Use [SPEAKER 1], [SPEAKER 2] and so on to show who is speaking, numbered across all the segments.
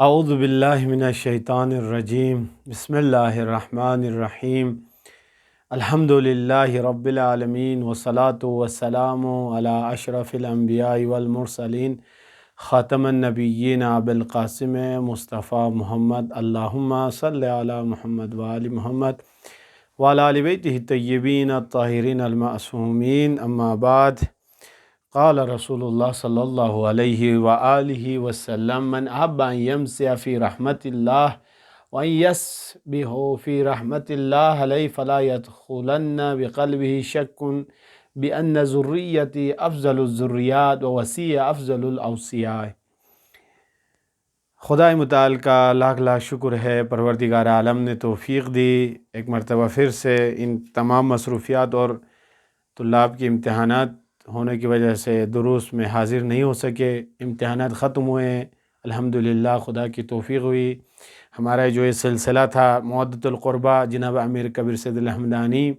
[SPEAKER 1] اعوذ باللہ من الشیطان الرجیم بسم اللہ الرحمن الرحیم الحمد للہ رب العالمین والصلاة والسلام علی اشرف الانبیاء والمرسلین خاتم النبیین ابی القاسم مصطفیٰ محمد اللہم صلی علی محمد وآل محمد وعلی آل بیتہ الطیبین الطاہرین المعصومین اما بعد قال رسول اللہ صلی اللہ علیہ وآلہ وسلم من احب ان یمسح فی رحمت اللہ وان یسبح فی رحمت اللہ علیہ فلا يدخلن بقلبہ شک بأن ذریتی افضل الذریات ووصی افضل الاوصیاء۔ خدا متعال کا لاکھ لاکھ شکر ہے، پروردگار عالم نے توفیق دی ایک مرتبہ پھر سے ان تمام مصروفیات اور طلاب کے امتحانات ہونے کی وجہ سے دروس میں حاضر نہیں ہو سکے۔ امتحانات ختم ہوئے، الحمدللہ خدا کی توفیق ہوئی۔ ہمارا جو یہ سلسلہ تھا مودۃ القربہ جناب امیر کبیر سید الحمدانی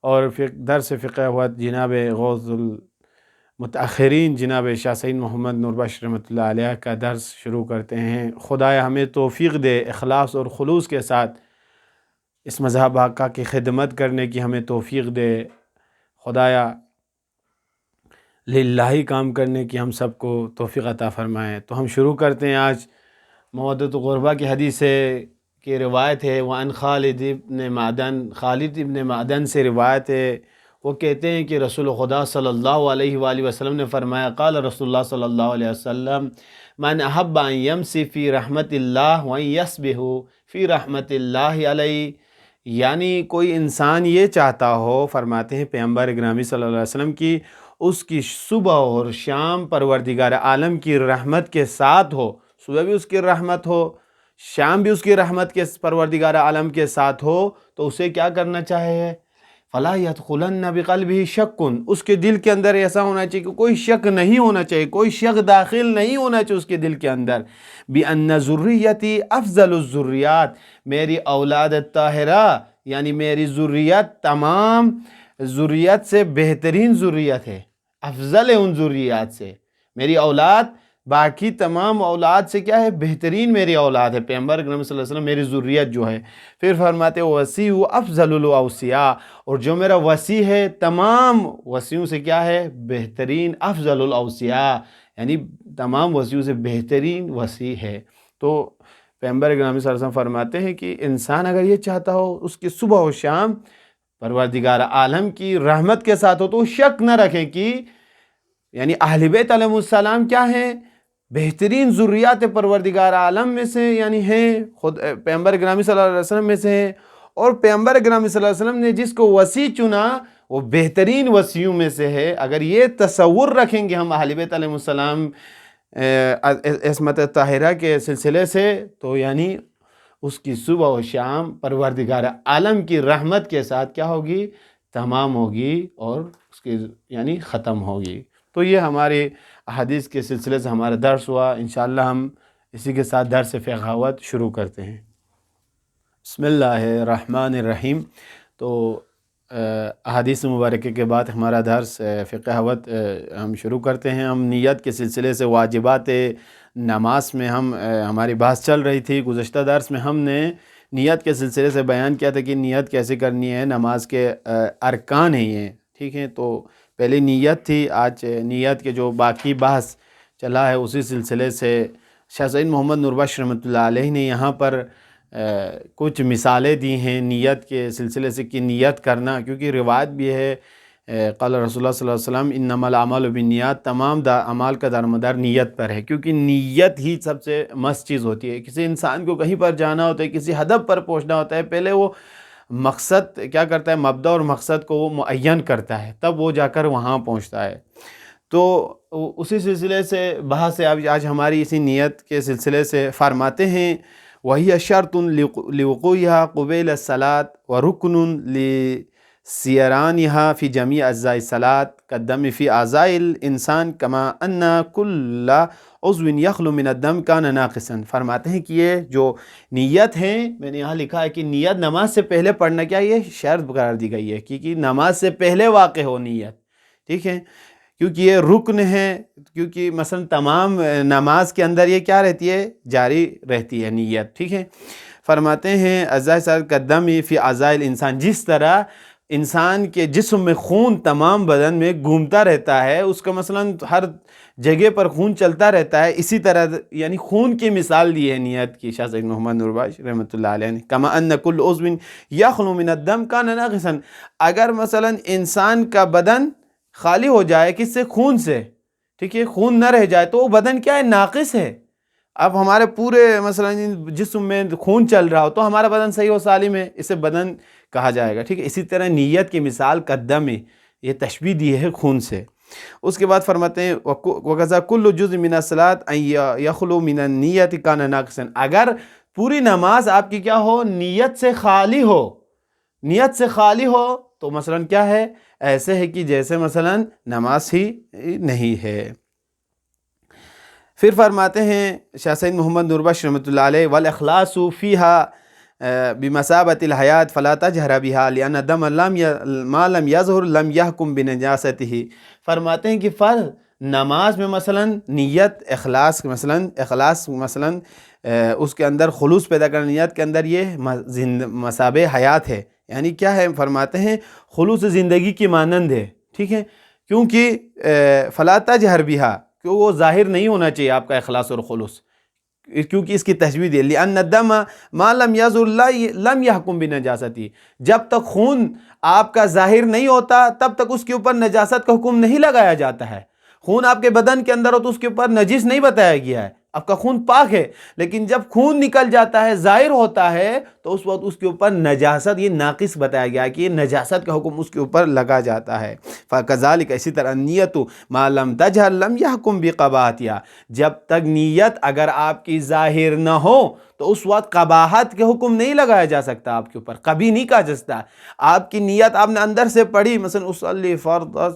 [SPEAKER 1] اور درس فقہ ہوا جناب غوث المتاخرین جناب شاہ سید محمد نور بخش رحمۃ اللہ علیہ کا درس شروع کرتے ہیں۔ خدایا ہمیں توفیق دے، اخلاص اور خلوص کے ساتھ اس مذہب آقا کی خدمت کرنے کی ہمیں توفیق دے۔ خدایا للہ کام کرنے کی ہم سب کو توفیق عطا فرمائے۔ تو ہم شروع کرتے ہیں آج مودۃ القربہ کی حدیث کی روایت ہے۔ وعن خالد ابن معدن سے روایت ہے، وہ کہتے ہیں کہ رسول خدا صلی اللہ علیہ وآلہ وسلم نے فرمایا، قال رسول اللہ صلی اللہ علیہ وسلم من احب ان یمسی فی رحمت اللہ وان یسبح فی رحمت اللہ علیہ، یعنی کوئی انسان یہ چاہتا ہو، فرماتے ہیں پیغمبر گرامی صلی اللہ علیہ وسلم کی اس کی صبح اور شام پروردگار عالم کی رحمت کے ساتھ ہو، صبح بھی اس کی رحمت ہو، شام بھی اس کی رحمت کے پروردگار عالم کے ساتھ ہو، تو اسے کیا کرنا چاہیے؟ فلا يدخلن بقلبہ شک، اس کے دل کے اندر ایسا ہونا چاہیے کہ کوئی شک نہیں ہونا چاہیے، کوئی شک داخل نہیں ہونا چاہیے اس کے دل کے اندر۔ بِأَنَّ ذُرِّيَّتِي أَفْضَلُ الذُّرِّيَّاتِ، میری اولاد طاہرہ یعنی میری ذریت تمام ذریت سے بہترین ذریت ہے، افضل ہے ان ذریات سے۔ میری اولاد باقی تمام اولاد سے کیا ہے؟ بہترین میری اولاد ہے۔ پیغمبر اکرم صلی اللہ علیہ وسلم میری ذریت جو ہے، پھر فرماتے وصی افضل الاوصیاء، اور جو میرا وصی ہے تمام وصیوں سے کیا ہے؟ بہترین، افضل الاوصیاء یعنی تمام وصیوں سے بہترین وصی ہے۔ تو پیغمبر اکرم صلی اللہ علیہ وسلم فرماتے ہیں کہ انسان اگر یہ چاہتا ہو اس کی صبح و شام پروردگار عالم کی رحمت کے ساتھ ہو، تو شک نہ رکھیں کہ یعنی اہل بیت علیہ السلام کیا ہیں؟ بہترین ذریات پروردگار عالم میں سے یعنی ہیں، خود پیغمبر گرامی صلی اللہ علیہ وسلم میں سے ہیں، اور پیغمبر گرامی صلی اللہ علیہ وسلم نے جس کو وصی چنا وہ بہترین وصیوں میں سے ہے۔ اگر یہ تصور رکھیں گے ہم اہل بیت علیہ السلام عصمت طاہرہ کے سلسلے سے، تو یعنی اس کی صبح و شام پروردگار عالم کی رحمت کے ساتھ کیا ہوگی؟ تمام ہوگی اور اس کی یعنی ختم ہوگی۔ تو یہ ہمارے احادیث کے سلسلے سے ہمارا درس ہوا، انشاءاللہ ہم اسی کے ساتھ درس فقہوت شروع کرتے ہیں۔ بسم اللہ الرحمن الرحیم۔ تو احادیث مبارکہ کے بعد ہمارا درس فقہوت ہم شروع کرتے ہیں۔ ہم نیت کے سلسلے سے واجبات نماز میں ہماری بحث چل رہی تھی۔ گزشتہ درس میں ہم نے نیت کے سلسلے سے بیان کیا تھا کہ نیت کیسے کرنی ہے، نماز کے ارکان ہیں یہ، ٹھیک ہے۔ تو پہلے نیت تھی، آج نیت کے جو باقی بحث چلا ہے اسی سلسلے سے شاہ سید محمد نور بخش رحمۃ اللہ علیہ نے یہاں پر کچھ مثالیں دی ہیں نیت کے سلسلے سے کہ نیت کرنا، کیونکہ روایت بھی ہے قال رسول اللہ صلی اللہ علیہ وسلم انما الاعمال بالنیات، تمام اعمال کا دارمدار نیت پر ہے، کیونکہ نیت ہی سب سے مست چیز ہوتی ہے۔ کسی انسان کو کہیں پر جانا ہوتا ہے، کسی ہدف پر پہنچنا ہوتا ہے، پہلے وہ مقصد کیا کرتا ہے؟ مبدا اور مقصد کو وہ معین کرتا ہے، تب وہ جا کر وہاں پہنچتا ہے۔ تو اسی سلسلے سے بحث آج ہماری اسی نیت کے سلسلے سے فرماتے ہیں وَهِيَ شَرْطٌ لِوُقُوعِهَا قُبَيْلَ الصَّلَاةِ وَرُكْنٌ لِسِيَرَانِهَا فِي جَمِيعِ أَجْزَاءِ الصَّلَاةِ كَالدَّمِ فِي أَعْضَاءِ الْإِنسَانِ كَمَا أَنَّ كُلَّ عضو يخلو من الدم كان ناقصا۔ فرماتے ہیں کہ یہ جو نیت ہے، میں نے یہاں لکھا ہے کہ نیت نماز سے پہلے پڑھنا، کیا یہ شرط قرار دی گئی ہے کہ نماز سے پہلے واقع ہو نیت، ٹھیک ہے، کیونکہ یہ رکن ہے، کیونکہ مثلا تمام نماز کے اندر یہ کیا رہتی ہے، جاری رہتی ہے نیت، ٹھیک ہے۔ فرماتے ہیں اعضاء صلاۃ کالدم فی اعضاء الانسان، جس طرح انسان کے جسم میں خون تمام بدن میں گھومتا رہتا ہے، اس کا مثلا ہر جگہ پر خون چلتا رہتا ہے، اسی طرح یعنی خون کی مثال دی ہے نیت کی شاہ سید محمد نوربخش رحمۃ اللہ علیہ نے، کما ان کل عضو یخلو من الدم کان ناقصا، اگر مثلا انسان کا بدن خالی ہو جائے کس سے، خون سے، ٹھیک ہے، خون نہ رہ جائے تو وہ بدن کیا ہے، ناقص ہے۔ اب ہمارے پورے مثلا جسم میں خون چل رہا ہو تو ہمارا بدن صحیح و سالم ہے، اسے بدن کہا جائے گا، ٹھیک ہے۔ اسی طرح نیت کی مثال قدم ہے، یہ تشبیہ دی ہے خون سے۔ اس کے بعد فرماتے ہیں وَكَذَا كُلُّ جُزْءٍ مِّنَ الصَّلَاةِ أَن يَخْلُو مِنَ النِّيَّةِ كَانَ نَاقِصًا، اگر پوری نماز آپ کی کیا ہو، نیت سے خالی ہو، نیت سے خالی ہو تو مثلا کیا ہے، ایسے ہے کہ جیسے مثلا نماز ہی نہیں ہے۔ پھر فرماتے ہیں شاہ سید محمد نوربخش رحمۃ اللہ علیہ والاخلاص فیہا بمثابۃ الحیات فلا تجہر بہا لأن الدم ما لم یظہر لم یحکم بنجاستہ، فرماتے ہیں کہ فرض نماز میں مثلا نیت اخلاص مثلا اس کے اندر خلوص پیدا کرنا، نیت کے اندر یہ مثابہ حیات ہے، یعنی کیا ہے، فرماتے ہیں خلوص زندگی کی مانند ہے، ٹھیک ہے، کیونکہ فلا تجہر بہا، کہ وہ ظاہر نہیں ہونا چاہیے آپ کا اخلاص اور خلوص، کیونکہ اس کی تشبیہ دی لأن الدم ما لم یظہر لم یحکم بنجاستہ، جب تک خون آپ کا ظاہر نہیں ہوتا تب تک اس کے اوپر نجاست کا حکم نہیں لگایا جاتا ہے۔ خون آپ کے بدن کے اندر ہو تو اس کے اوپر نجس نہیں بتایا گیا ہے، آپ کا خون پاک ہے، لیکن جب خون نکل جاتا ہے، ظاہر ہوتا ہے، تو اس وقت اس کے اوپر نجاست، یہ ناقص بتایا گیا ہے کہ یہ نجاست کا حکم اس کے اوپر لگا جاتا ہے۔ فَكَذَلِكَ، اسی طرح نیت ما لم تجہر لم یحکم بقباحتہا، جب تک نیت اگر آپ کی ظاہر نہ ہو تو اس وقت قباحت کے حکم نہیں لگایا جا سکتا آپ کے اوپر، کبھی نہیں کہا جا سکتا۔ آپ کی نیت آپ نے اندر سے پڑھی، مثلا اصلی فرض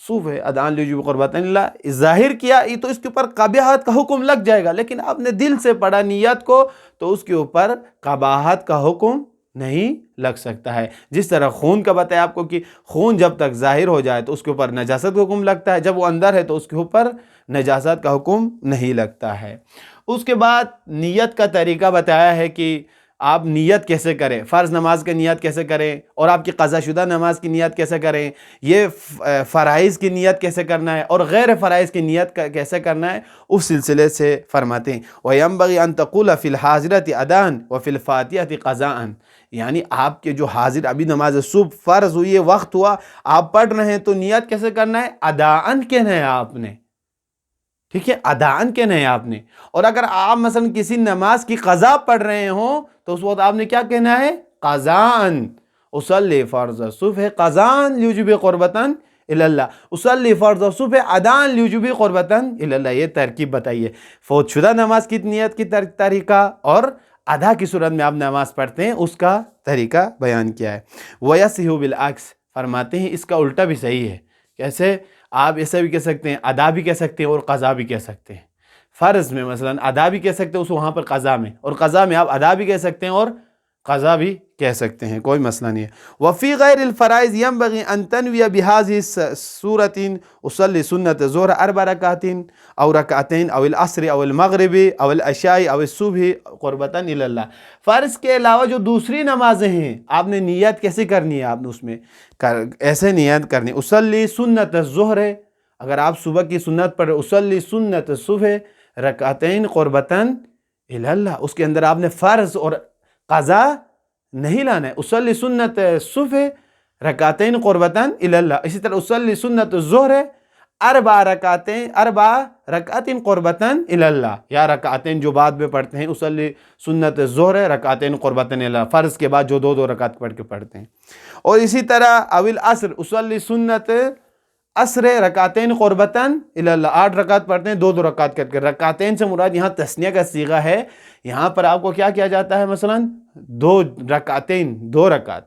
[SPEAKER 1] صبح ادان لیجوب قربۃ اللہ، ظاہر کیا تو اس کے اوپر قباحت کا حکم لگ جائے گا، لیکن آپ نے دل سے پڑھا نیت کو تو اس کے اوپر قباحت کا حکم نہیں لگ سکتا ہے۔ جس طرح خون کا بتایا آپ کو کہ خون جب تک ظاہر ہو جائے تو اس کے اوپر نجاست کا حکم لگتا ہے، جب وہ اندر ہے تو اس کے اوپر نجاست کا حکم نہیں لگتا ہے۔ اس کے بعد نیت کا طریقہ بتایا ہے کہ آپ نیت کیسے کریں، فرض نماز کی نیت کیسے کریں، اور آپ کی قضا شدہ نماز کی نیت کیسے کریں، یہ فرائض کی نیت کیسے کرنا ہے اور غیر فرائض کی نیت کیسے کرنا ہے، اس سلسلے سے فرماتے ہیں وَيَنبَغِي أَن تَقُولَ فِي الْحَاضِرَةِ أَدَانٍ وَفِي الْفَاتِحَةِ قَضَاءً، یعنی آپ کے جو حاضر ابھی نماز صبح فرض ہوئی ہے، وقت ہوا، آپ پڑھ رہے ہیں تو نیت کیسے کرنا ہے، اداءً کہنا ہے آپ نے، ٹھیک ہے، اداءً کہنا ہے آپ نے۔ اور اگر آپ مثلا کسی نماز کی قضا پڑھ رہے ہوں تو اس وقت آپ نے کیا کہنا ہے، قضاءً، اصلی فرض الصبح قضاءً لیوجب قربتاً الی اللہ، اصلی فرض الصبح اداءً لیوجب قربتاً الی اللہ، یہ ترکیب بتائیے فوت شدہ نماز کی نیت کی طریقہ اور ادا کی صورت میں آپ نماز پڑھتے ہیں اس کا طریقہ بیان کیا ہے۔ وَيَصِحُ بِالْعَكْسِ، فرماتے ہیں اس کا الٹا بھی صحیح ہے، کیسے، آپ ایسا بھی کہہ سکتے ہیں، ادا بھی کہہ سکتے ہیں اور قضا بھی کہہ سکتے ہیں۔ فرض میں مثلا ادا بھی کہہ سکتے ہیں اس وہاں پر قضا میں، اور قضا میں آپ ادا بھی کہہ سکتے ہیں اور قضا بھی کہہ سکتے ہیں، کوئی مسئلہ نہیں ہے۔ وفی غیر الفرائض ينبغي ان تنوي بهذه السورة اصلي سنة الظهر 4 ركعات او ركعتين او العصر او المغرب او العشاء او الصبح قربة الى اللہ، فرض کے علاوہ جو دوسری نمازیں ہیں آپ نے نیت کیسے کرنی ہے، آپ نے اس میں ایسے نیت کرنی، اصلی سنت الظہر، اگر آپ صبح کی سنت پڑھ، اصلی سنت الصبح رکعتین قربتاً الی اللہ، اس کے اندر آپ نے فرض اور قضا نہیں لانا ہے، اصلی سنت الصبح رکعتین قربتاً الی اللہ، اسی طرح اصلی سنت الظہر 4 رکعتین قربتاً الی اللہ، یا رکعتین جو بعد میں پڑھتے ہیں، اصلی سنت الظہر رکعتین قربتاً الی اللہ، فرض کے بعد جو 2 رکعت پڑھ کے پڑھتے ہیں۔ اور اسی طرح اول عصر اصلی سنت عصر رکعتین قربتاً الی اللہ، 8 رکعت پڑھتے ہیں 2 رکعت کر کے، رکعتین سے مراد یہاں تثنیہ کا صیغہ ہے، یہاں پر آپ کو کیا کیا جاتا ہے، مثلا 2 رکعتین، 2 رکعت،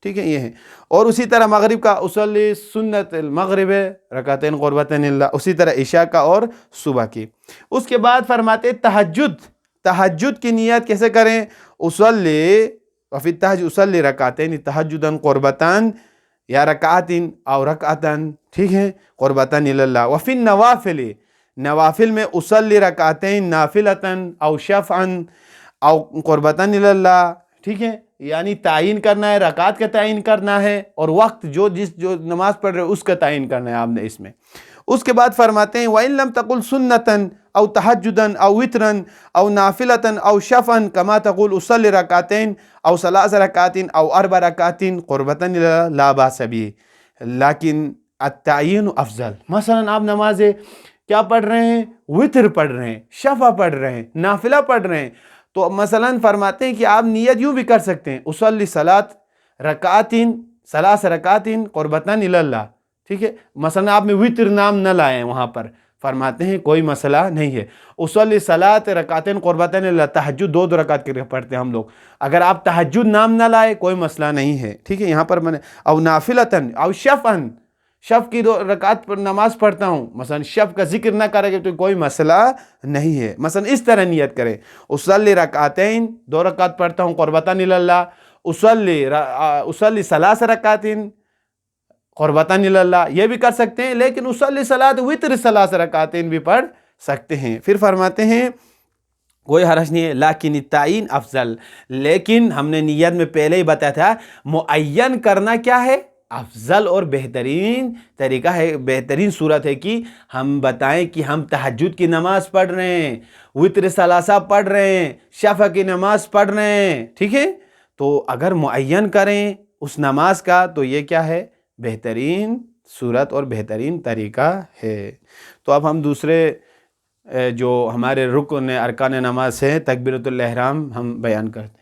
[SPEAKER 1] ٹھیک ہے، یہ ہے۔ اور اسی طرح مغرب کا اصلی سنت المغرب رکعتین قربتاً الی اللہ، اسی طرح عشاء کا اور صبح کی۔ اس کے بعد فرماتے تہجد کی نیت کیسے کریں، اصلی وفی التہجد اصلی رکعتین تہجداً قربتاً، یا رکعتین او رکعتاً ٹھیک ہے، قربتاً اللہ۔ وفی النوافل، نوافل میں اصلی رکعتین نافلتاً او شفعاً او قربتاً اللہ، ٹھیک ہے، یعنی تعین کرنا ہے، رکعت کا تعین کرنا ہے، اور وقت جو نماز پڑھ رہے اس کا تعین کرنا ہے آپ نے اس میں۔ اس کے بعد فرماتے ہیں وَإِن لَمْ تَقُلْ سُنَّةً أَوْ تَحَجُّدًا أَوْ وِتْرًا أَوْ نَافِلَةً أَوْ شَفْعًا كَمَا تَقُولُ أُصَلِّ رَكْعَتَيْنِ أَوْ ثَلَاثَ رَكْعَاتٍ أَوْ أَرْبَعَ رَكْعَاتٍ قُرْبَةً لَا بَأْسَ بِهِ لیکن التعین افضل۔ مثلا آپ نماز کیا پڑھ رہے ہیں؟ وتر پڑھ رہے ہیں، شفع پڑھ رہے ہیں، نافلہ پڑھ رہے ہیں، تو مثلا فرماتے ہیں کہ آپ نیت یوں بھی کر سکتے ہیں اصلی صلاۃ رکعاتین ثلاث رکعاتین قربتاً اللہ، ٹھیک ہے، مثلا آپ نے وتر نام نہ لائے وہاں پر، فرماتے ہیں کوئی مسئلہ نہیں ہے، اصلی صلاۃ رکعتین قربتاً اللہ، تہجد 2 رکعت کے پڑھتے ہیں ہم لوگ، اگر آپ تہجد نام نہ لائے کوئی مسئلہ نہیں ہے، ٹھیک ہے، یہاں پر میں نے او نافلتاً او شفعاً، شف کی 2 رکعت پر نماز پڑھتا ہوں، مثلا شف کا ذکر نہ کرے گے تو کوئی مسئلہ نہیں ہے، مثلا اس طرح نیت کریں اصلی رکعتین 2 رکعت پڑھتا ہوں قربتاً اللہ، اصلی ثلاث رکعتین قربتاً اللہ، یہ بھی کر سکتے ہیں، لیکن اصلی صلاۃ وتر ثلاث رکعتین بھی پڑھ سکتے ہیں۔ پھر فرماتے ہیں کوئی حرج نہیں ہے، لیکن التعین افضل، لیکن ہم نے نیت میں پہلے ہی بتایا تھا معین کرنا کیا ہے؟ افضل اور بہترین طریقہ ہے، بہترین صورت ہے کہ ہم بتائیں کہ ہم تہجد کی نماز پڑھ رہے ہیں، وتر ثلاثہ پڑھ رہے ہیں، شفع کی نماز پڑھ رہے ہیں، ٹھیک ہے، تو اگر معین کریں اس نماز کا تو یہ کیا ہے؟ بہترین صورت اور بہترین طریقہ ہے۔ تو اب ہم دوسرے جو ہمارے رکن ارکان نماز ہے تکبیرۃ الاحرام ہم بیان کرتے ہیں۔